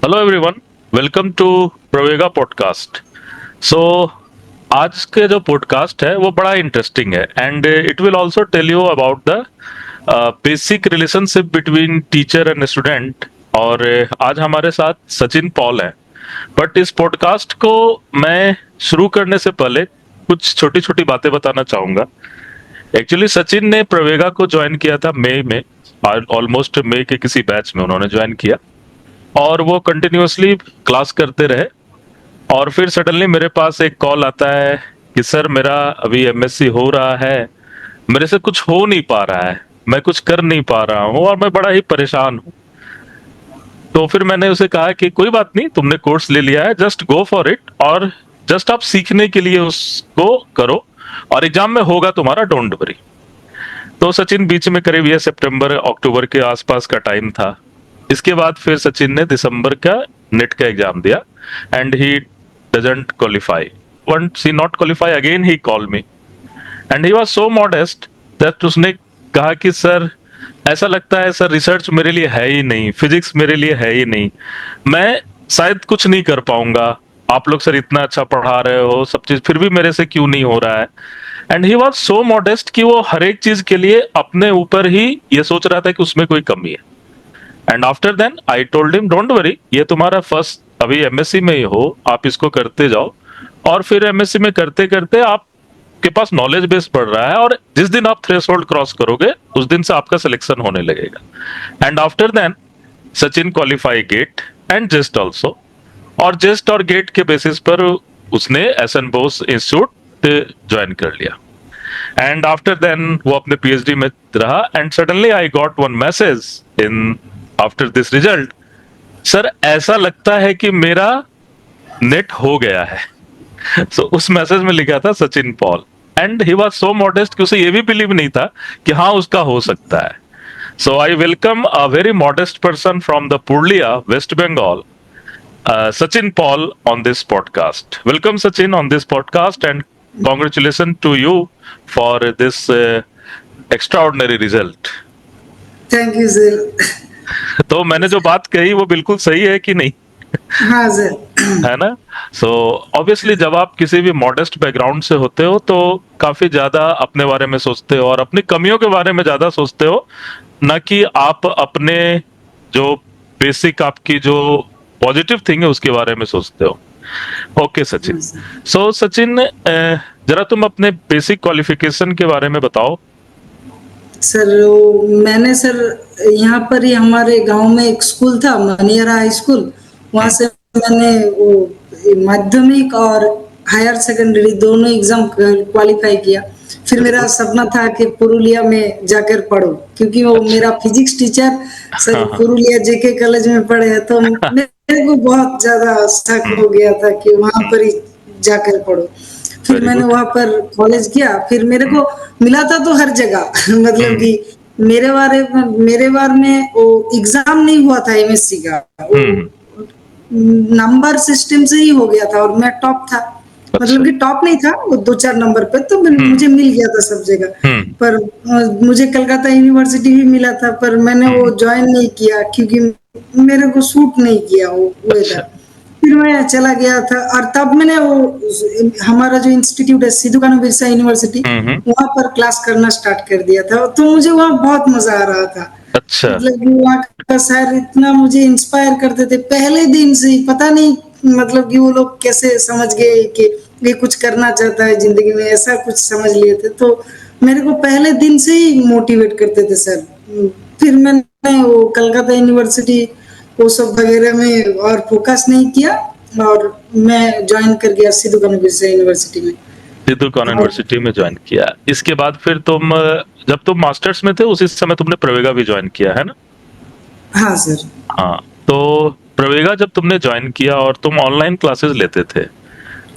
Hello everyone, welcome to Pravega podcast. So आज के जो पॉडकास्ट है वो बड़ा इंटरेस्टिंग है and it will also tell you about the basic relationship between teacher and student. और आज हमारे साथ सचिन पॉल है। बट इस पॉडकास्ट को मैं शुरू करने से पहले कुछ छोटी छोटी बातें बताना चाहूंगा। एक्चुअली सचिन ने प्रवेगा को ज्वाइन किया था मई में, ऑलमोस्ट मई के किसी बैच में उन्होंने ज्वाइन किया और वो कंटिन्यूअसली क्लास करते रहे। और फिर सडनली मेरे पास एक कॉल आता है कि सर मेरा अभी एमएससी हो रहा है, मेरे से कुछ हो नहीं पा रहा है, मैं कुछ कर नहीं पा रहा हूँ और मैं बड़ा ही परेशान हूँ। तो फिर मैंने उसे कहा कि कोई बात नहीं, तुमने कोर्स ले लिया है, जस्ट गो फॉर इट और जस्ट आप सीखने के लिए उसको करो और एग्जाम में होगा तुम्हारा, डोंट वरी। तो सचिन बीच में करीब ये सितंबर अक्टूबर के आसपास का टाइम था। इसके बाद फिर सचिन ने दिसंबर का नेट का एग्जाम दिया and he doesn't qualify. Once he not qualify again he call me and he was so modest that उसने कहा कि सर ऐसा लगता है सर रिसर्च मेरे लिए है ही नहीं, फिजिक्स मेरे लिए है ही नहीं, मैं शायद कुछ नहीं कर पाऊंगा। आप लोग सर इतना अच्छा पढ़ा रहे हो सब चीज, फिर भी मेरे से क्यों नहीं हो रहा है। And he was so modest कि वो हर एक चीज के लिए अपने ऊपर ही ये सोच रहा था कि उसमें कोई कमी है। And after then I told him don't worry, ये तुम्हारा फर्स्ट अभी एमएससी में ही हो, आप इसको करते जाओ और फिर एमएससी में करते करते आपके पास नॉलेज बेस बढ़ रहा है और जिस दिन आप थ्रेशोल्ड क्रॉस करोगे उस दिन से आपका सिलेक्शन होने लगेगा। And after then Sachin qualify GATE and JEST also, और जेस्ट और गेट के बेसिस पर उसने एसएन बोस इंस्टीट्यूट ज्वाइन कर लिया। एंड आफ्टर देन वो अपने पीएचडी में रहा and suddenly I got one message in after this result, sir ऐसा लगता है कि मेरा नेट हो गया है। सो उस मैसेज में लिखा था Sachin Paul and he was so modest कि उसे ये भी बिलीव नहीं था कि हाँ उसका हो सकता है। So I welcome a very modest person from the Purulia West Bengal, Sachin Paul on this podcast. Welcome Sachin on this podcast and congratulations to you for this extraordinary result. Thank you sir. तो मैंने जो बात कही वो बिल्कुल सही है कि नहीं? हाँ सर। है ना? सो ऑब्वियसली जब आप किसी भी मॉडेस्ट बैकग्राउंड से होते हो तो काफी ज्यादा अपने बारे में सोचते हो और अपनी कमियों के बारे में ज्यादा सोचते हो, ना कि आप अपने जो बेसिक आपकी जो पॉजिटिव थिंग है उसके बारे में सोचते हो। ओके सचिन। सो सचिन, जरा तुम अपने बेसिक क्वालिफिकेशन के बारे में बताओ। सर मैंने सर यहाँ पर ही हमारे गांव में एक स्कूल था, मनियारा हाई स्कूल, वहाँ से मैंने वो माध्यमिक और हायर सेकेंडरी दोनों एग्जाम क्वालिफाई किया। फिर मेरा सपना था कि पुरुलिया में जाकर पढ़ूं, क्योंकि वो मेरा फिजिक्स टीचर सर पुरुलिया जेके कॉलेज में पढ़े हैं, तो मेरे को बहुत ज्यादा शक हो गया था कि वहां पर ही जाकर पढ़ूं। फिर मैंने वहां पर कॉलेज किया, फिर मेरे को मिला था तो हर जगह मतलब कि मेरे बार में वो एग्जाम नहीं हुआ था एमएससी का, नंबर सिस्टम से ही हो गया था और मैं टॉप था। मतलब कि टॉप नहीं था, वो 2-4 नंबर पे, तो मुझे मिल गया था सब जगह। पर मुझे कलकत्ता यूनिवर्सिटी भी मिला था, पर मैंने वो ज्वाइन नहीं किया क्योंकि मेरे को सूट नहीं किया वो वेदर। फिर मैं चला गया था और तब मैंने वो हमारा जो इंस्टीट्यूट है सिद्धू कान्हू बिरसा यूनिवर्सिटी, वहां पर क्लास करना स्टार्ट कर दिया था। तो मुझे वहाँ बहुत मजा आ रहा था। अच्छा। मतलब वहाँ का सर इतना मुझे इंस्पायर करते थे पहले दिन से ही, पता नहीं मतलब कि वो लोग कैसे समझ गए कि ये कुछ करना चाहता है जिंदगी में, ऐसा कुछ समझ लिए थे। तो मेरे को पहले दिन से ही मोटिवेट करते थे सर। फिर मैंने वो कलकत्ता यूनिवर्सिटी वो सब वगैरह में और फोकस नहीं किया और मैं ज्वाइन कर गया सिद्धू कान्हू बिरसा यूनिवर्सिटी में। सिद्धू कान्हू यूनिवर्सिटी में ज्वाइन किया। इसके बाद फिर तुम जब तुम मास्टर्स में थे उसी समय तुमने प्रवेगा भी ज्वाइन किया है ना? हाँ सर। हाँ, तो प्रवेगा जब तुमने ज्वाइन किया और तुम ऑनलाइन क्लासेस लेते थे,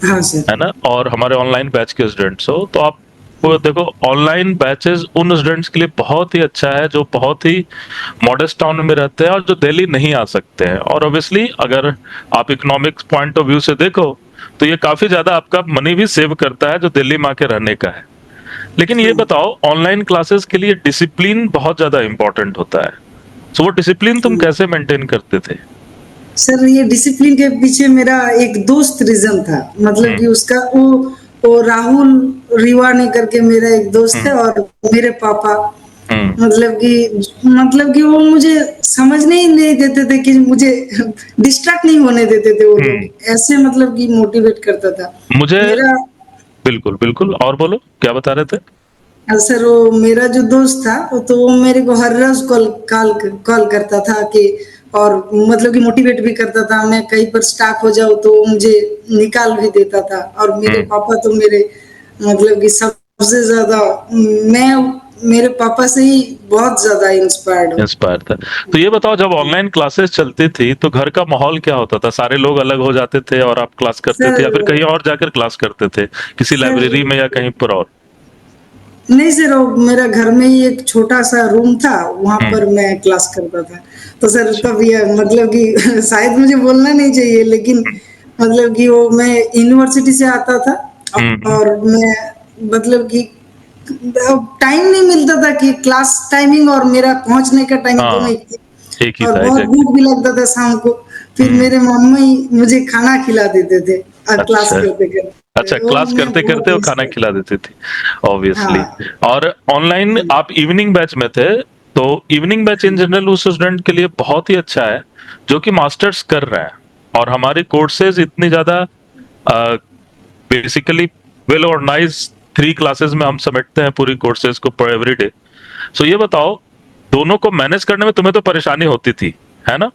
हाँ सर, है ना, और हमारे ऑनलाइन बैच के स्टूडेंट्स हो, तो आप वो देखो ऑनलाइन बैचेस उन स्टूडेंट्स के लिए बहुत ही अच्छा है जो बहुत ही मॉडेस्ट टाउन में रहते हैं और जो दिल्ली नहीं आ सकते हैं। और ऑब्वियसली अगर आप इकोनॉमिक्स पॉइंट ऑफ व्यू से देखो तो ये काफी ज्यादा आपका मनी भी सेव करता है जो दिल्ली में आके रहने का है। लेकिन ये बताओ, ऑनलाइन क्लासेस के लिए डिसिप्लिन बहुत ज्यादा इंपॉर्टेंट होता है, तो वो डिसिप्लिन तुम कैसे मेंटेन करते थे? सर ये डिसिप्लिन के पीछे मेरा एक दोस्त रीजन था, मतलब कि उसका वो राहुल रिवानी करके मेरा एक दोस्त है, हम्म और मेरे पापा, हम्म मतलब कि वो मुझे समझने ही नहीं देते थे कि मुझे डिस्ट्रैक्ट नहीं होने देते थे वो हम्म। लोग, ऐसे मतलब कि मोटिवेट करता था मुझे मेरा। बिल्कुल बिल्कुल, और बोलो क्या बता रहे थे? सर वो मेरा जो दोस्त था तो वो मेरे को हर रोज कॉल कॉल करता था कि, और मतलब कि मोटिवेट भी करता था, मैं कहीं पर स्टाक हो जाऊं तो वो मुझे निकाल भी देता था। और मेरे हम्म। पापा तो मेरे मतलब कि सबसे ज्यादा, मैं मेरे पापा से ही बहुत ज्यादा इंस्पायर्ड हूँ। इंस्पायर था। तो ये बताओ, जब ऑनलाइन क्लासेस चलती थी तो घर का माहौल क्या होता था? सारे लोग अलग हो जाते थे और आप क्लास करते थे, या फिर सर कहीं और जाकर क्लास करते थे, किसी सर लाइब्रेरी में या कहीं पर और? नहीं सर, वो मेरा घर में ही एक छोटा सा रूम था, वहां हम्म। पर मैं क्लास करता था। तो सर अच्छा। तब ये मतलब कि शायद मुझे बोलना नहीं चाहिए, लेकिन मतलब कि वो मैं यूनिवर्सिटी से आता था, हम्म। और मैं मतलब कि टाइम नहीं मिलता था कि क्लास टाइमिंग और मेरा पहुंचने का टाइमिंग दोनों हाँ, एक थी। एक ही और था बहुत एग्जैक्टली। भूख भी लगता था शाम को, फिर हम्म। मेरे मम्मी मुझे खाना खिला देते थे क्लास अच्छा। करते करते, अच्छा, वो क्लास मैं करते बहुत करते वो मिस खाना खिला करता। देती थी, ऑब्वियसली। हाँ और ऑनलाइन आप इवनिंग बैच में थे, तो इवनिंग बैच इन जनरल उस स्टूडेंट के लिए बहुत ही अच्छा है जो कि मास्टर्स कर रहे हैं। और हमारे कोर्सेज इतनी ज्यादा बेसिकली वेल ऑर्गेनाइज 3 क्लासेस में हम समेटते हैं पूरी कोर्सेज को पर एवरी डे। सो ये बताओ, दोनों को मैनेज करने में तुम्हें तो परेशानी होती थी, है ना?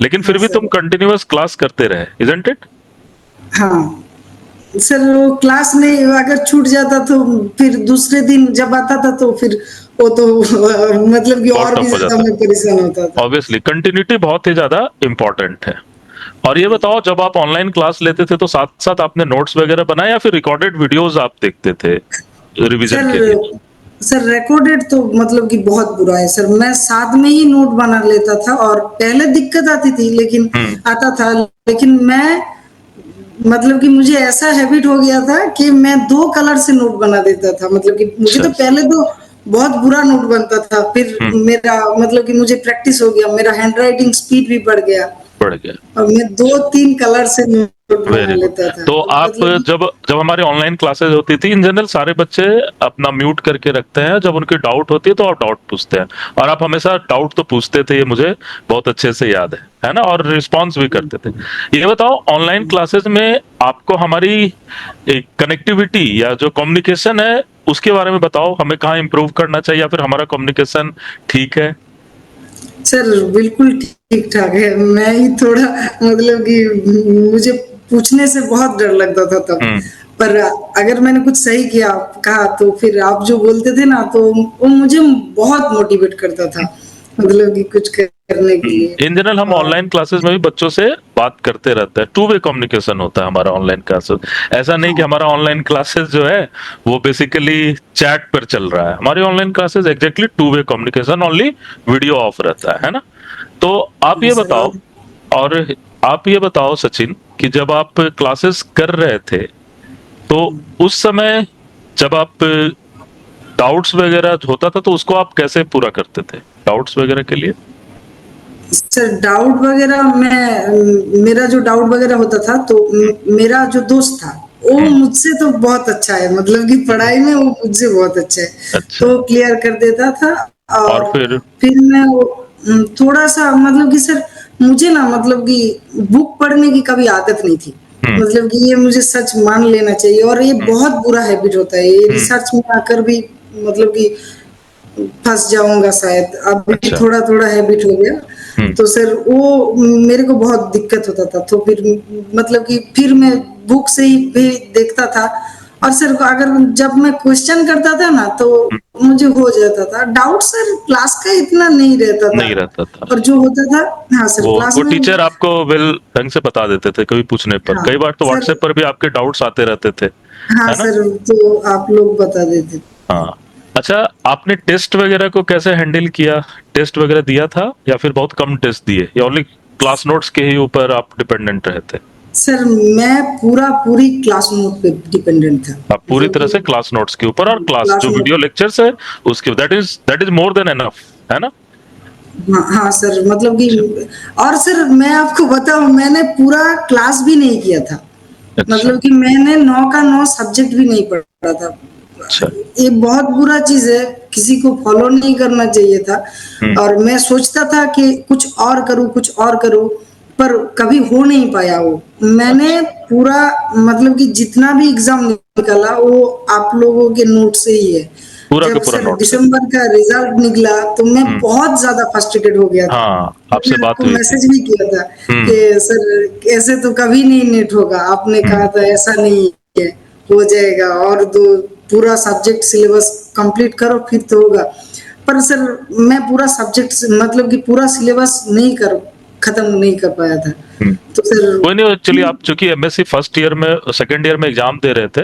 लेकिन हाँ फिर भी तुम सर। कंटिन्यूअस क्लास करते रहे, इजंट इट? हाँ सर, वो क्लास में अगर छूट जाता तो फिर दूसरे दिन जब आता था तो फिर वो तो मतलब कि बहुत और भी टफ हो ज्यादा जाता मैं परेशान होता है, था। ऑब्वियसली कंटिन्यूटी बहुत ही ज्यादा इंपॉर्टेंट है। और ये बताओ, जब आप ऑनलाइन क्लास लेते थे तो साथ साथ आपने नोट्स वगैरह बनाए या फिर रिकॉर्डेड वीडियोस आप देखते थे रिवीजन सर के लिए? सर रिकॉर्डेड तो मतलब कि बहुत बुरा है सर, मैं साथ में ही नोट बना लेता था, और पहले दिक्कत आती थी लेकिन हम्म। आता था, लेकिन मैं मतलब कि मुझे ऐसा हैबिट हो गया था कि मैं 2 कलर से नोट बना देता था, मतलब कि मुझे अच्छा। तो पहले तो बहुत बुरा नोट बनता था, फिर हम्म। मेरा मतलब कि मुझे प्रैक्टिस हो गया, मेरा हैंड राइटिंग स्पीड भी बढ़ गया, बढ़ गया। और मैं 2-3 कलर से नोट बना वेरी गुड। लेता था, तो और आप मतलब कि जब जब हमारी ऑनलाइन क्लासेस होती थी, इन जनरल सारे बच्चे अपना म्यूट करके रखते हैं, जब उनकी डाउट होती है तो आप डाउट पूछते हैं। और आप हमेशा डाउट तो पूछते थे, ये मुझे बहुत अच्छे से याद है ना? और रिस्पॉन्स भी करते थे। ये बताओ, ऑनलाइन क्लासेस में आपको हमारी कनेक्टिविटी या जो कम्युनिकेशन है उसके बारे में बताओ, हमें कहाँ इंप्रूव करना चाहिए, या फिर हमारा कम्युनिकेशन ठीक है? सर बिल्कुल ठीक ठाक है, मैं ही थोड़ा मतलब कि मुझे पूछने से बहुत डर लगता था तब, हम्म। पर अगर मैंने कुछ सही किया कहा तो फिर आप जो बोलते थे ना, तो वो मुझे बहुत मोटिवेट करता था, मतलब कि कुछ करने के लिए। इन जनरल हम और ऑनलाइन क्लासेस में भी बच्चों से बात करते रहते हैं, टू वे कम्युनिकेशन होता है हमारा ऑनलाइन क्लासेस। ऐसा नहीं कि हाँ हमारा ऑनलाइन क्लासेस जो है वो बेसिकली चैट पर चल रहा है। हमारी online classes exactly two way communication, only video of रहता है ना? तो आप ये सर। बताओ, और आप ये बताओ सचिन, कि जब आप क्लासेस कर रहे थे तो उस समय जब आप डाउट्स वगैरह होता था तो उसको आप कैसे पूरा करते थे, डाउट्स वगैरह के लिए? सर डाउट वगैरह मैं, मेरा जो डाउट वगैरह होता था तो मेरा जो दोस्त था वो हम्म। मुझसे तो बहुत अच्छा है, मतलब कि हम्म। पढ़ाई में वो मुझसे बहुत अच्छा है, अच्छा। तो क्लियर कर देता था। और और फिर? फिर मैं वो थोड़ा सा मतलब कि सर, मुझे ना मतलब कि बुक पढ़ने की कभी आदत नहीं थी, हम्म। मतलब कि ये मुझे सच मान लेना चाहिए, और ये हम्म। बहुत बुरा हैबिट होता है, ये हम्म। रिसर्च में आकर भी मतलब कि फंस जाऊंगा शायद, अभी अच्छा। थोड़ा थोड़ा हैबिट हो गया। हम्म। तो सर वो मेरे को बहुत दिक्कत होता था, तो फिर मतलब कि फिर मैं बुक से ही भी देखता था, और सर अगर जब मैं क्वेश्चन करता था ना तो हम्म। मुझे हो जाता था डाउट, सर क्लास का इतना नहीं रहता था, नहीं रहता था। और जो होता था, हाँ सर क्लास वो में, टीचर आपको वेल ढंग से बता देते थे कभी पूछने पर, हाँ कई बार तो सर, व्हाट्सएप पर भी आपके डाउट्स आते रहते थे, हाँ है ना? सर तो आप लोग बता देते थे। हाँ। अच्छा, आपने टेस्ट वगैरह को कैसे हैंडल किया? टेस्ट वगैरह दिया था या फिर बहुत कम टेस्ट दिए, या ओनली क्लास नोट्स के ही ऊपर आप डिपेंडेंट रहते? सर मैं पूरी क्लास नोट पे डिपेंडेंट था, आप पूरी मतलब तरह कि से क्लास नोट्स के ऊपर, और क्लास क्लास जो नोट। वीडियो लेक्चर्स है उसके, that is more than enough, है ना? हाँ हाँ सर, मतलब कि और सर मैं आपको बताऊं, मैंने पूरा क्लास भी नहीं किया था। अच्छा मतलब कि मैंने 9 का 9 सब्जेक्ट भी नहीं पढ़ा था। अच्छा। ये बहुत बुरा चीज है, किसी को फॉलो नहीं करना चाहिए था। हम्म। और मैं सोचता था कि कुछ और करूं, कुछ और करूं, पर कभी हो नहीं पाया वो। अच्छा, मैंने पूरा, मतलब कि जितना भी एग्जाम निकाला वो आप लोगों के नोट से ही है। पूरा के जब पूरा सर नोट से। दिसंबर का रिजल्ट निकला तो मैं हम्म। बहुत ज्यादा फ्रस्ट्रेटेड हो गया था। हाँ, आपसे मैंने बात आपको हुई थी। मैसेज भी किया था हम्म। कि सर ऐसे तो कभी नहीं नेट होगा, आपने कहा हम्म। था ऐसा नहीं है, हो जाएगा, और दो पूरा सब्जेक्ट सिलेबस कंप्लीट करो फिर तो होगा। पर सर मैं पूरा सब्जेक्ट, मतलब कि पूरा सिलेबस नहीं कर खत्म नहीं कर पाया था। हम्म। तो सर कोई नहीं, एक्चुअली आप चूंकि एमएससी फर्स्ट ईयर में सेकंड ईयर में एग्जाम दे रहे थे,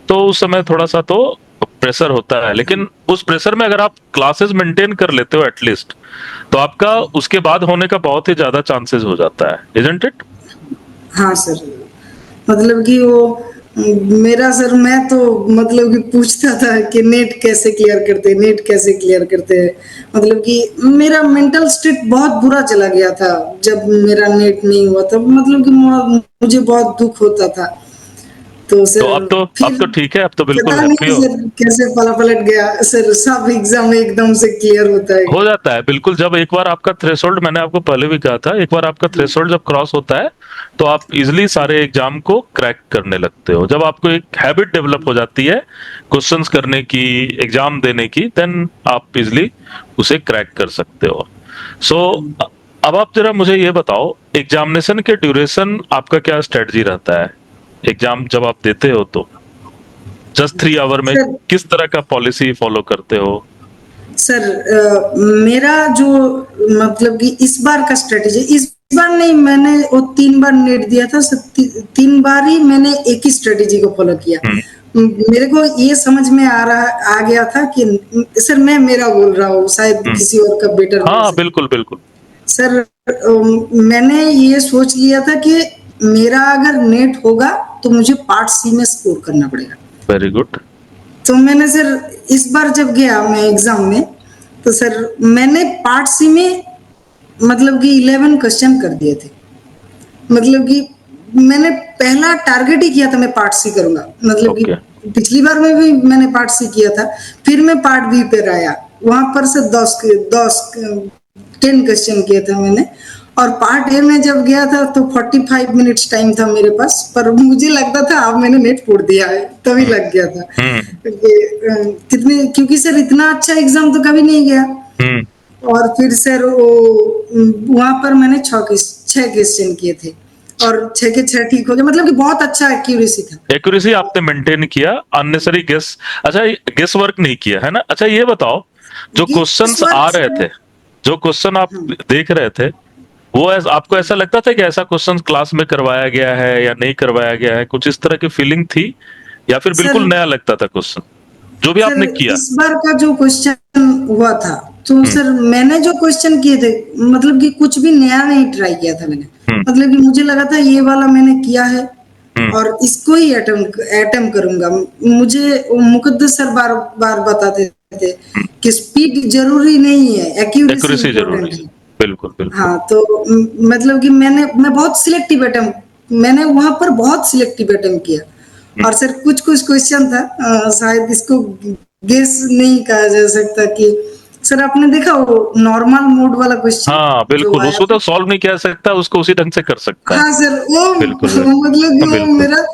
तो उस समय थोड़ा सा तो प्रेशर होता है, लेकिन उस प्रेशर में अगर आप क्लासेस मेंटेन कर लेते हो एटलीस्ट, तो आपका उसके बाद होने का बहुत ही ज्यादा चांसेस हो जाता है, इजंट इट? हाँ सर, मतलब कि वो मेरा सर, मैं तो मतलब कि पूछता था कि नेट कैसे क्लियर करते हैं, नेट कैसे क्लियर करते हैं। मतलब कि मेरा मेंटल स्टेट बहुत बुरा चला गया था जब मेरा नेट नहीं हुआ था। मतलब कि मुझे बहुत दुख होता था। तो तो सर अब फिर तो ठीक है, अब तो बिल्कुल पता हैप्पी नहीं हो। सर कैसे पला पलट गया सर, सब एग्जाम एकदम से क्लियर होता है। हो जाता है बिल्कुल, जब एक बार आपका थ्रेशोल्ड, मैंने आपको पहले भी कहा था, एक बार आपका थ्रेशोल्ड जब क्रॉस होता है, तो आप इजिली सारे एग्जाम को क्रैक करने लगते हो। जब आपको एक हैबिट डेवलप हो जाती है क्वेश्चंस करने की, एग्जाम देने की, देन आप इजिली उसे क्रैक कर सकते हो। सो अब आप जरा मुझे ये बताओ, एग्जामिनेशन के ड्यूरेशन आपका क्या स्ट्रेटजी रहता है? एग्जाम जब आप देते हो तो जस्ट 3 आवर में सर किस तरह का पॉलिसी फॉलो करते हो? सर मेरा जो, मतलब कि इस बार का स्ट्रेटेजी, इस बार नहीं, मैंने वो 3 बार नेट दिया था सर, 3 बार ही मैंने एक ही स्ट्रेटेजी को फॉलो किया। हम्म। मेरे को ये समझ में आ गया था कि सर मैं मेरा बोल रहा हूँ, शायद हम्म। किसी और का बेटर हो हाँ, सकता। बिल्कुल बिल्कुल। सर मैंने ये सोच लिया था कि मेरा अगर नेट होगा तो मुझे पार्ट सी में स्कोर करना पड़ेगा। Very good. तो मैंने सर इस बार जब गया मैं एग्जाम में, तो सर मैंने पार्ट सी में मतलब कि 11 क्वेश्चन कर दिए थे। मतलब कि मैंने पहला टारगेट ही किया था मैं पार्ट सी करूंगा। मतलब कि ओके। पिछली बार में भी मैंने पार्ट सी किया था, फिर मैं पार्ट बी पे आया, वहां पर से 10 क्वेश्चन किए थे मैंने। और पार्ट ए में जब गया था तो 45 मिनट्स टाइम था मेरे पास, पर मुझे लगता था अब मैंने नेट फोड़ दिया है, तभी हम्म। लग गया था। हम्म। कितने, क्योंकि सर इतना अच्छा एग्जाम तो कभी नहीं गया। हम्म। और फिर सर वो वहां पर मैंने 6 क्वेश्चन किए थे, और 6 के 6 ठीक हो गए। मतलब कि बहुत अच्छा एक्यूरेसी था। एक्यूरेसी आपने मेंटेन किया, अननेसरी गेस, अच्छा, गेस वर्क नहीं किया है ना? अच्छा ये बताओ, जो गेस क्वेश्चंस आ वर्क रहे से, थे, जो क्वेश्चन आप हाँ देख रहे थे, वो आपको ऐसा लगता था कि ऐसा क्वेश्चन क्लास में करवाया गया है या नहीं करवाया गया है, कुछ इस तरह की फीलिंग थी, या फिर सर, बिल्कुल नया लगता था क्वेश्चन जो भी सर आपने किया? इस बार का जो क्वेश्चन हुआ था, तो हम्म। सर मैंने जो क्वेश्चन किए थे, मतलब कि कुछ भी नया नहीं ट्राई किया था मैंने। हम्म। मतलब कि मुझे लगा था ये वाला मैंने किया है हम्म। और इसको ही अटेम्प्ट करूंगा। मुझे वो मुकद्दस सर बार बार बताते थे कि स्पीड जरूरी नहीं है, एक्यूरेसी एक्यूरेसी जरूरी इंपॉर्टेंट है, है। बिल्कुल बिल्कुल। हाँ तो मतलब कि मैं बहुत सिलेक्टिव अटेम्प्ट, मैंने वहां पर बहुत सिलेक्टिव अटेम्प्ट किया। हम्म। और सर कुछ कुछ क्वेश्चन था, शायद इसको गेस नहीं कहा जा सकता कि, सर आपने देखा वो नॉर्मल मोड वाला क्वेश्चन हाँ जो बिल्कुल, आया उसको था। तो सॉल्व नहीं किया सकता, उसको उसी ढंग से कर सकता है। हाँ सर वो बिल्कुल मतलब कि बिल्कुल वो बिल्कुल। मेरा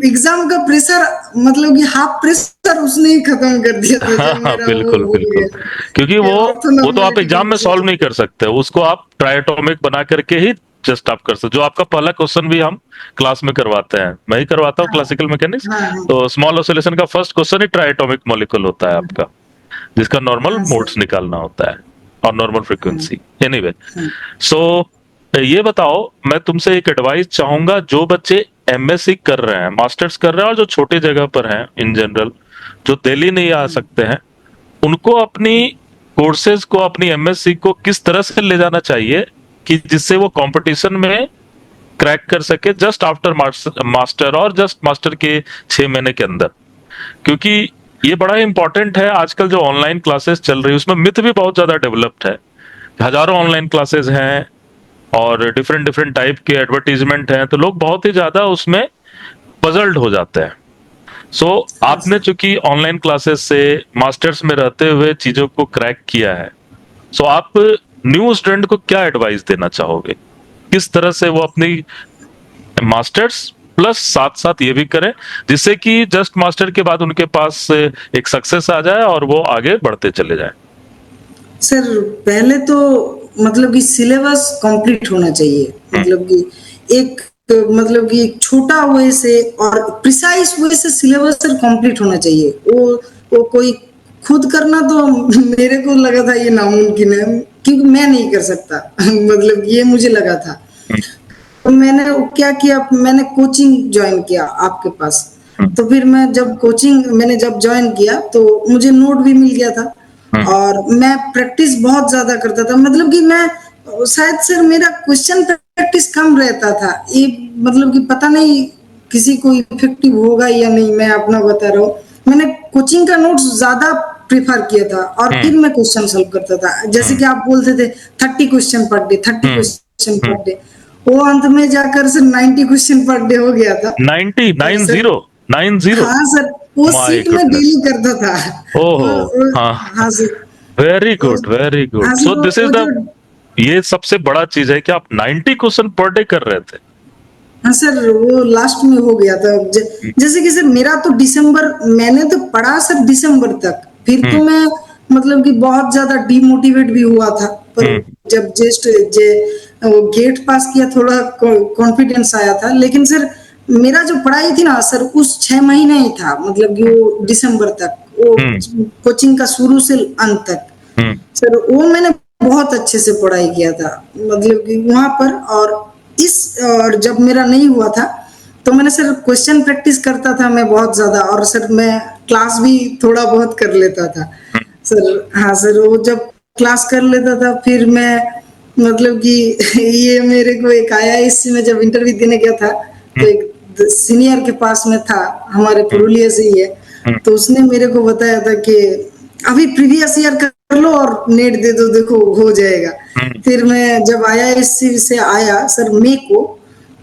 एग्जाम का प्रेशर, मतलब कि हाफ प्रेशर उसने ही खत्म कर दिया था हाँ जब हाँ, मेरा वो बिल्कुल हो बिल्कुल। गया क्योंकि कि वो तो आप ऑर्थोनॉर्मलिटी एग्जाम में कंडीशन सॉल्व नहीं थी। कर सकते, उसको आप ट्राइटोमिक बना करके ही जस्ट आप कर सकते। जो आपका पहला क्वेश्चन भी हम क्लास में करवाते हैं, मैं ही करवाता हूँ हाँ क्लासिकल मैकेनिक्स। हाँ हाँ तो स्मॉल ऑसिलेशन का फर्स्ट क्वेश्चन ही ट्राइटोमिक मॉलिक्यूल होता है आपका, जिसका नॉर्मल हाँ सर, मोड्स निकालना होता है और नॉर्मल हाँ फ्रीक्वेंसी। एनीवे, हाँ सो ये बताओ, मैं तुमसे एक एडवाइस चाहूंगा, जो बच्चे एमएससी कर रहे हैं, मास्टर्स कर रहे हैं, और जो छोटे जगह पर हैं इन जनरल, जो दिल्ली नहीं आ हाँ सकते हैं, उनको अपनी कोर्सेज को, अपनी एमएससी को किस तरह से ले जाना चाहिए कि जिससे वो कंपटीशन में क्रैक कर सके जस्ट आफ्टर मास्टर, और जस्ट मास्टर के 6 महीने के अंदर? क्योंकि ये बड़ा इंपॉर्टेंट है, आजकल जो ऑनलाइन क्लासेस चल रही है उसमें मिथ भी बहुत ज्यादा डेवलप्ड है। हजारों ऑनलाइन क्लासेस हैं और डिफरेंट डिफरेंट टाइप के एडवर्टीजमेंट हैं, तो लोग बहुत ही ज्यादा उसमें पजल्ड हो जाते हैं। सो हाँ आपने सर। चूंकि ऑनलाइन क्लासेस से मास्टर्स में रहते हुए चीजों को क्रैक किया है, सो आप न्यू स्टूडेंट को क्या एडवाइस देना चाहोगे? किस तरह से वो अपनी मास्टर्स प्लस साथ साथ ये भी करें, जिससे कि जस्ट मास्टर के बाद उनके पास एक सक्सेस आ जाए और वो आगे बढ़ते चले जाए? सर पहले तो मतलब कि सिलेबस कंप्लीट होना चाहिए, हम्म, मतलब कि एक मतलब कि एक छोटा वे से और प्रिसाइज वे से सिलेबस सर कंप्लीट होना चाहिए। वो कोई खुद करना तो मेरे को लगा था ये नामुमकिन है, क्योंकि मैं नहीं कर सकता मतलब ये मुझे लगा था। हम्म, तो मैंने क्या किया, मैंने कोचिंग ज्वाइन किया आपके पास। हम्म, तो फिर मैं जब कोचिंग मैंने जब ज्वाइन किया तो मुझे नोट भी मिल गया था, हम्म, और मैं प्रैक्टिस बहुत ज्यादा करता था। मतलब कि मैं शायद सर मेरा क्वेश्चन प्रैक्टिस कम रहता था, ये मतलब कि पता नहीं किसी को इफेक्टिव होगा या नहीं, मैं अपना बता रहा हूँ। मैंने कोचिंग का नोट्स ज्यादा प्रिफर किया था और हम्म, फिर मैं क्वेश्चन सॉल्व करता था। जैसे हम्म, कि आप बोलते थे 30 क्वेश्चन पर डे, 30 हम्म, क्वेश्चन हम्म। पर डे, वो अंत में जाकर सर 90 क्वेश्चन पर डे हो गया था। 90, तो नाइन सर जीरो, 90? हाँ सर, वो माय सीट में गुडनेस! डेली करता था। ओहो! हाँ हाँ, सर। वेरी तो गुड, वेरी हाँ good. Sir so this is वो द, जो ये सबसे बड़ा चीज है कि आप 90 क्वेश्चन पर डे कर रहे थे। हाँ सर वो लास्ट में हो गया था। जैसे कि सर मेरा तो दिसंबर, मैंने तो पढ़ा सर दिसंबर तक, फिर हम्म, तो मैं मतलब कि बहुत ज्यादा डिमोटिवेट भी हुआ था। पर हम्म, जब जस्ट जे वो गेट पास किया, थोड़ा कॉन्फिडेंस आया था। लेकिन सर मेरा जो पढ़ाई थी ना सर, उस 6 महीने ही था, मतलब कि वो दिसंबर तक, वो हम्म, कोचिंग का शुरू से अंत तक हम्म, सर वो मैंने बहुत अच्छे से पढ़ाई किया था, मतलब कि वहां पर। और जब मेरा नहीं हुआ था तो मैंने सर क्वेश्चन प्रैक्टिस करता था मैं बहुत ज्यादा, और सर मैं क्लास भी थोड़ा बहुत कर लेता था सर। हाँ सर, वो जब क्लास कर लेता था फिर मैं मतलब कि ये मेरे को एक आया, इससे मैं जब इंटरव्यू देने गया था तो हम्म, एक सीनियर के पास में था, हमारे हम्म, पुरुलिया से ही है। हम्म, तो उसने मेरे को बताया था कि अभी प्रीवियस ईयर कर लो और नेट दे दो, देखो हो जाएगा। हम्म। फिर मैं जब आईआईएससी से आया सर मई को,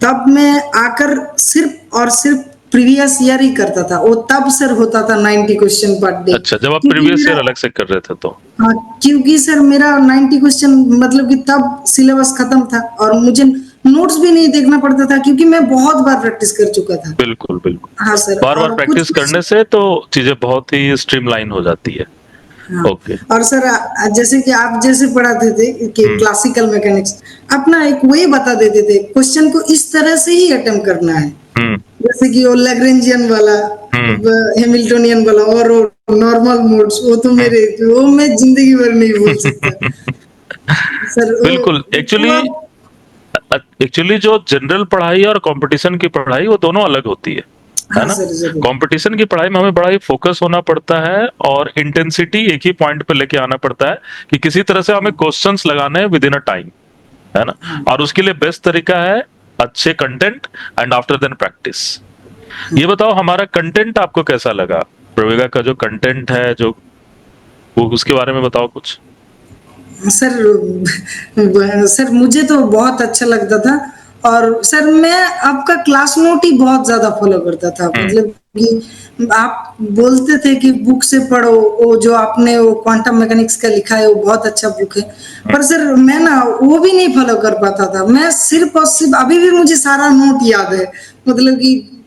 तब मैं आकर सिर्फ और सिर्फ प्रीवियस ईयर ही करता था। वो तब सर होता था 90 क्वेश्चन पर डे, अच्छा, जब आप क्योंकि प्रीवियस मेरा ईयर अलग से कर रहे थे तो? हाँ, क्योंकि सर मेरा 90 क्वेश्चन मतलब कि तब सिलेबस खत्म था और मुझे नोट्स भी नहीं देखना पड़ता था, क्योंकि मैं बहुत बार प्रैक्टिस कर चुका था। बिल्कुल, बिल्कुल। हाँ सर, बार बार और कुछ प्रैक्टिस कुछ करने से तो चीजें बहुत ही स्ट्रीमलाइन हो जाती है। हाँ। ओके। और सर जैसे कि आप जैसे पढ़ाते थे कि हम्म, क्लासिकल मैकेनिक्स, अपना एक वे बता देते थे, क्वेश्चन को इस तरह से ही अटेम्प्ट करना है। हम्म, जैसे कि वो लैग्रेंजियन वाला, हम्म, हैमिल्टोनियन वाला और नॉर्मल मोड्स, वो तो हम्म। मेरे, वो मैं जिंदगी भर नहीं भूल सकता सर। बिल्कुल। वो एक्चुअली जो जनरल पढ़ाई और कंपटीशन की पढ़ाई, वो दोनों अलग होती है हाँ ना? सर जरूर। कंपटीशन की पढ़ाई में हमें बड़ा ही फोकस होना पड़ता है और इंटेंसिटी एक ही पॉइंट पे लेके आना पड़ता है कि किसी तरह से हमें क्वेश्चंस लगाने हैं विद इन अ टाइम, है ना? हाँ और उसके लिए बेस्ट तरीका है अच्छे content and after then practice. ये बताओ, हमारा कंटेंट आपको कैसा लगा? प्रवेगा का जो कंटेंट है, जो वो, उसके बारे में बताओ कुछ। सर सर मुझे तो बहुत अच्छा लगता था। और सर मैं आपका क्लास नोट ही बहुत ज्यादा फॉलो करता था, हम्म, मतलब कि आप बोलते थे कि बुक से पढ़ो, वो जो आपने वो क्वांटम मैकेनिक्स का लिखा है वो बहुत अच्छा बुक है। पर सर मैं ना वो भी नहीं फॉलो कर पाता था। मैं सिर्फ और सिर्फ अभी भी मुझे सारा नोट याद है, मतलब कि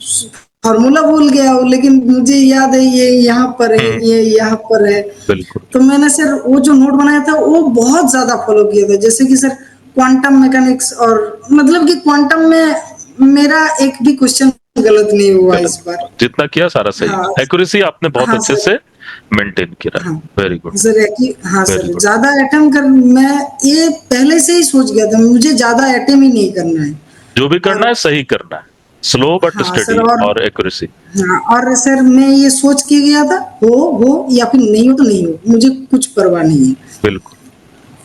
फॉर्मूला भूल गया हूँ लेकिन मुझे याद है ये यहाँ पर है, हम्म, ये यहाँ पर है। बिल्कुल। तो मैंने सर वो जो नोट बनाया था वो बहुत ज्यादा फॉलो किया था। जैसे कि सर क्वांटम मैकेनिक्स, और मतलब कि क्वांटम में मेरा एक भी क्वेश्चन गलत नहीं हुआ गलत? इस बार। जितना किया सारा सही। हाँ एक्यूरेसी आपने बहुत हाँ अच्छे सर। से मेंटेन किया। हाँ वेरी गुड, सर हाँ वेरी सर, गुड। ज्यादा अटेम्प्ट कर, मैं ये पहले से ही सोच गया था मुझे ज्यादा अटेम्प्ट ही नहीं करना है। जो भी करना और है सही करना है, स्लो बट हाँ सर, स्टडी और एक्यूरेसी। हाँ और सर मैं ये सोच के गया था, हो या फिर नहीं हो तो नहीं हो, मुझे कुछ परवाह नहीं है। बिल्कुल।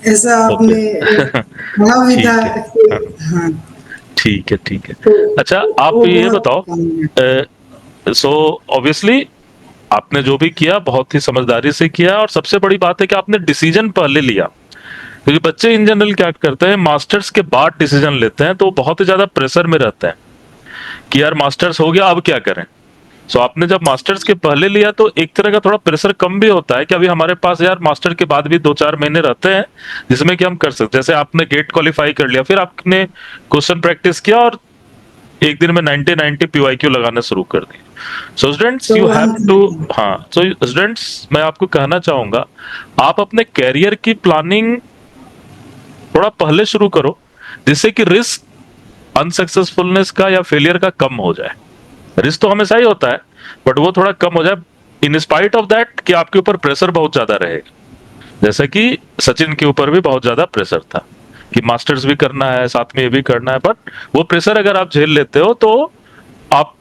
ऐसा ओके। आपने कहा भी था ठीक है। कि हाँ, हाँ। ठीक है, ठीक है। तो अच्छा, आप वो ये बहुत बताओ, काम है। सो ऑब्वियसली आपने जो भी किया बहुत ही समझदारी से किया, और सबसे बड़ी बात है कि आपने डिसीजन पहले लिया। क्योंकि बच्चे इन जनरल क्या करते हैं, मास्टर्स के बाद डिसीजन लेते हैं, तो बहुत ही ज्यादा प्रेशर में रहते हैं कि यार मास्टर्स हो गया अब क्या करें। सो आपने जब मास्टर्स के पहले लिया तो एक तरह का थोड़ा प्रेशर कम भी होता है कि अभी हमारे पास यार मास्टर के बाद भी 2-4 महीने रहते हैं जिसमें कि हम कर सकते हैं। जैसे आपने गेट क्वालिफाई कर लिया, फिर आपने क्वेश्चन प्रैक्टिस किया और एक दिन में 90 PYQ लगाना शुरू कर दी। So students you have to, हाँ, सो स्टूडेंट्स मैं आपको कहना चाहूंगा आप अपने कैरियर की प्लानिंग थोड़ा पहले शुरू करो, जिससे कि रिस्क अनसक्सेसफुलनेस का या फेलियर का कम हो जाए। रिस्क तो हमेशा ही होता है बट वो थोड़ा कम हो जाए, इन स्पाइट ऑफ दैट कि आपके ऊपर प्रेशर बहुत ज्यादा रहेगा। जैसे कि सचिन के ऊपर भी बहुत ज्यादा प्रेशर था कि मास्टर्स भी करना है साथ में ये भी करना है, बट वो प्रेशर अगर आप झेल लेते हो तो आप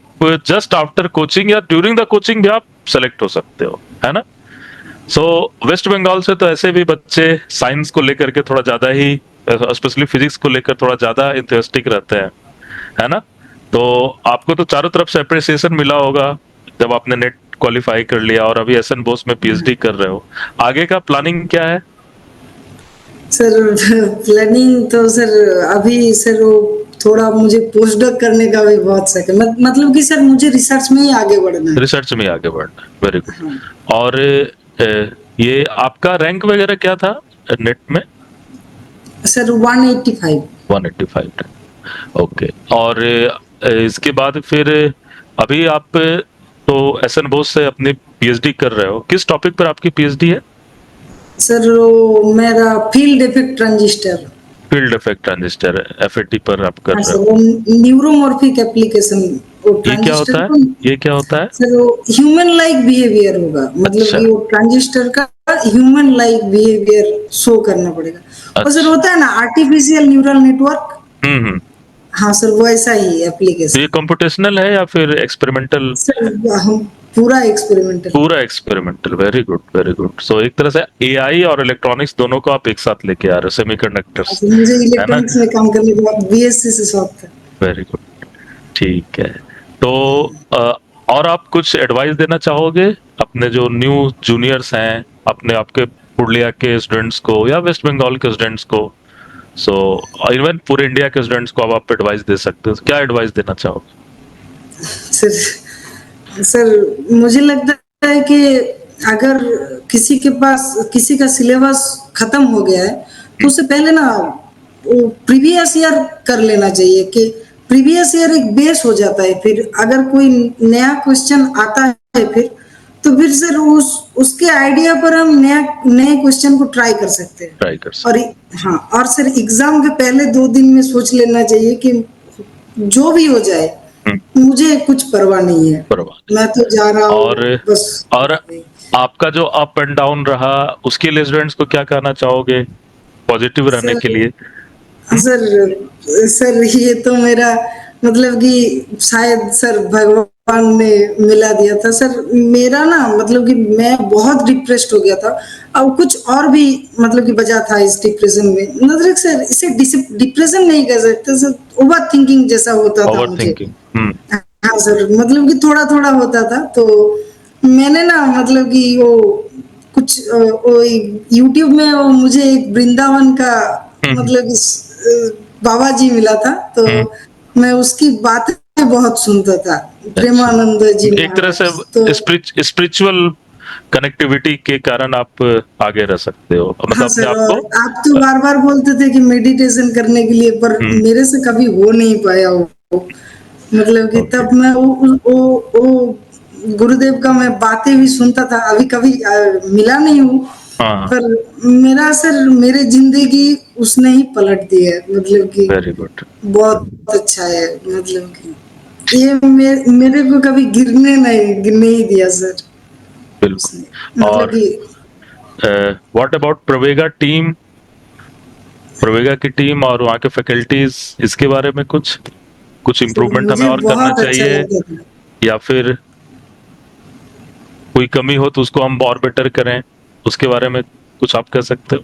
जस्ट आफ्टर कोचिंग या ड्यूरिंग द कोचिंग भी आप सेलेक्ट हो सकते हो, है ना। सो वेस्ट बंगाल से तो ऐसे भी बच्चे साइंस को लेकर के थोड़ा ज्यादा ही, स्पेशली फिजिक्स को लेकर थोड़ा ज्यादा इंटरेस्टिक रहते हैं, है ना। तो आपको तो चारों तरफ से अप्रिसिएशन मिला होगा जब आपने नेट क्वालिफाई कर लिया और अभी एसएन बोस में पीएचडी कर रहे हो। आगे का प्लानिंग क्या है? सर प्लानिंग तो सर अभी सर वो थोड़ा मुझे पोस्ट डॉक करने का भी बहुत शौक है, मतलब कि सर मुझे रिसर्च में ही आगे बढ़ना है। रिसर्च में आगे बढ़ना है, वेरी गुड। हाँ। और ये आपका रैंक वगैरह क्या था नेट में? सर 185। 185। ओके। और इसके बाद फिर अभी आप तो एसएन बोस से अपनी पीएचडी कर रहे हो, किस टॉपिक पर आपकी पीएचडी है? सर वो मेरा field effect transistor. Field effect transistor FAT पर आप कर हाँ रहे सर, हो। वो न्यूरोमॉर्फिक एप्लीकेशन, वो ये क्या होता ट्रांजिस्टर है? को ये क्या होता है? सर वो ह्यूमन लाइक बिहेवियर होगा, मतलब अच्छा कि वो ट्रांजिस्टर का ह्यूमन लाइक बिहेवियर शो करना पड़ेगा। और सर अच्छा। होता है ना आर्टिफिशियल न्यूरल नेटवर्क। हम्म। हाँ सर, वो ऐसा ही तो ये एप्लीकेशन। कंप्यूटेशनल है या फिर एक्सपेरिमेंटल? सर हम पूरा एक्सपेरिमेंटल। पूरा experimental, very good very good. So एक तरह से एआई और इलेक्ट्रॉनिक्स दोनों को आप एक साथ लेके आ रहे हो, सेमीकंडक्टर्स, मुझे है ना। इलेक्ट्रॉनिक्स में काम करने के बाद बीएससी से शौक था। वेरी गुड, ठीक है। तो और आप कुछ एडवाइस देना चाहोगे अपने जो न्यू जूनियर्स हैं, अपने आपके पुरुलिया के स्टूडेंट्स को या वेस्ट बंगाल के स्टूडेंट्स को, सो इवन पूरे इंडिया के स्टूडेंट्स को आप एडवाइस दे सकते हो, क्या एडवाइस देना चाहोगे? सर मुझे लगता है कि अगर किसी के पास किसी का सिलेबस खत्म हो गया है तो उससे पहले ना वो प्रीवियस ईयर कर लेना चाहिए, कि प्रीवियस ईयर एक बेस हो जाता है। फिर अगर कोई नया क्वेश्चन आता है तो फिर सर उसके आइडिया पर हम नए क्वेश्चन को ट्राई कर सकते हैं। ट्राई कर सकते। और हाँ, और सर एग्जाम के पहले 2 दिन में सोच लेना चाहिए कि जो भी हो जाए मुझे कुछ परवाह नहीं है, परवाह। मैं तो जा रहा हूँ और बस। आपका जो अप एंड डाउन रहा उसके लिए स्टूडेंट्स को क्या कहना चाहोगे पॉजिटिव रहने के लिए? सर सर ये तो मेरा मतलब कि शायद सर भगवान ने मिला दिया था सर। मेरा ना मतलब कि मैं बहुत डिप्रेस्ड हो गया था, अब कुछ और भी मतलब कि वजह था इस डिप्रेशन में। मतलब सर इसे डिप्रेशन नहीं कह सकते सर, ओवर थिंकिंग जैसा होता था ओवर मुझे। थिंकिंग। हाँ सर, मतलब कि थोड़ा थोड़ा होता था। तो मैंने ना मतलब कि वो कुछ वो यूट्यूब में वो मुझे एक वृंदावन का मतलब बाबा जी मिला था, तो मैं उसकी बातें बहुत सुनता था, प्रेमानंद जी एक तरह से तो स्पिरिचुअल कनेक्टिविटी के कारण आप आगे रह सकते हो, मतलब हाँ अपने सर, आप और को। आप तो बार बार बोलते थे कि मेडिटेशन करने के लिए, पर मेरे से कभी हो नहीं पाया वो। मतलब कि तब मैं वो गुरुदेव का मैं बातें भी सुनता था, अभी कभी मिला नहीं हूँ, हाँ, पर मेरा सर मेरे जिंदगी उसने ही पलट दी है। मतलब कि वेरी गुड। बहुत अच्छा है, मतलब कि ये मेरे को कभी गिरने ही दिया सर बिल्कुल। उसने। मतलब और कि what about Pravega team, Pravega की टीम और वहाँ के फैकल्टीज, इसके बारे में कुछ कुछ सर इम्प्रूवमेंट हमें मुझे और करना बहुत अच्छा चाहिए, लगता था। या फिर कोई कमी हो तो उसको हम और बेटर करें, उसके बारे में कुछ आप कह सकते हो?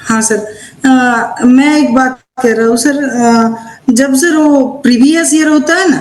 हाँ सर, मैं एक बात कह रहा हूँ सर, जब सर वो प्रीवियस ईयर होता है ना,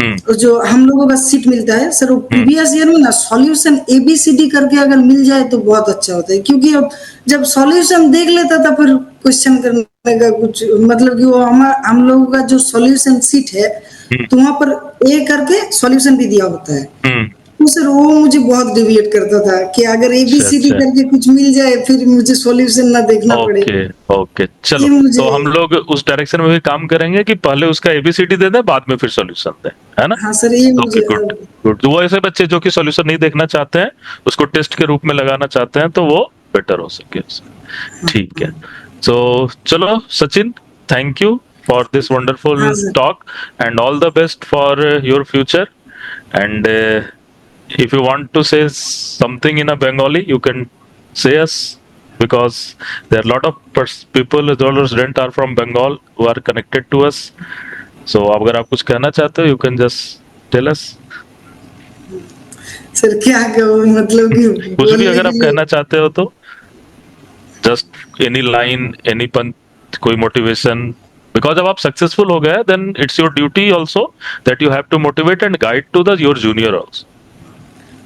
जो हम लोगों का सीट मिलता है सर, वो प्रीवियस ईयर में ना सॉल्यूशन एबीसीडी करके अगर मिल जाए तो बहुत अच्छा होता है, क्योंकि अब जब सॉल्यूशन देख लेता था फिर क्वेश्चन करने का कुछ मतलब कि वो हम लोगों का जो सॉल्यूशन सीट है तो वहां पर ए करके सॉल्यूशन भी दिया होता है। तो सर वो मुझे बहुत डिविएट करता था कि अगर अच्छा एबीसीडी अच्छा। करके कुछ मिल जाए फिर मुझे सॉल्यूशन ना देखना पड़े। ओके ओके, चलो। ये मुझे तो हम लोग उस डायरेक्शन में भी काम करेंगे कि पहले उसका एबीसीडी दे दें, बाद में फिर सॉल्यूशन दें, है ना? हाँ सर, ये ओके, मुझे गुड गुड। वो ऐसे बच्चे जो कि सॉल्यूशन नहीं देखना चाहते हैं, उसको टेस्ट के रूप में लगाना चाहते हैं, तो वो बेटर हो सके उसमें। ठीक है। सो चलो Sachin, thank you for this हाँ wonderful sir. Talk and all the best for your future. And if you want to say something in a Bengali, you can say us, because there are a lot of people, a lot of students are from Bengal who are connected to us. So अगर आप कुछ कहना चाहते हो, you can just tell us. Sir क्या कहूँ, मतलब कि कुछ भी बोलने अगर के आप लिए। कहना चाहते हो तो just any line, any पंच, कोई motivation. Because जब आप successful हो गए, then it's your duty also that you have to motivate and guide to the your junior also.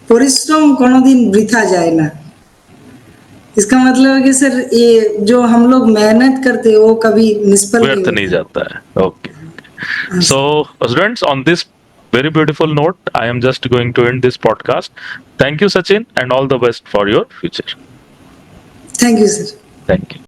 परिश्रम कोनोदिन वृथा जाए ना, इसका मतलब है कि सर ये जो हम लोग मेहनत करते हैं वो कभी निष्फल नहीं व्यर्थ नहीं होता। जाता है। ओके। हाँ So, sir. students, on this very beautiful note, I am just going to end this podcast. Thank you, Sachin, and all the best for your future. Thank you sir. Thank you.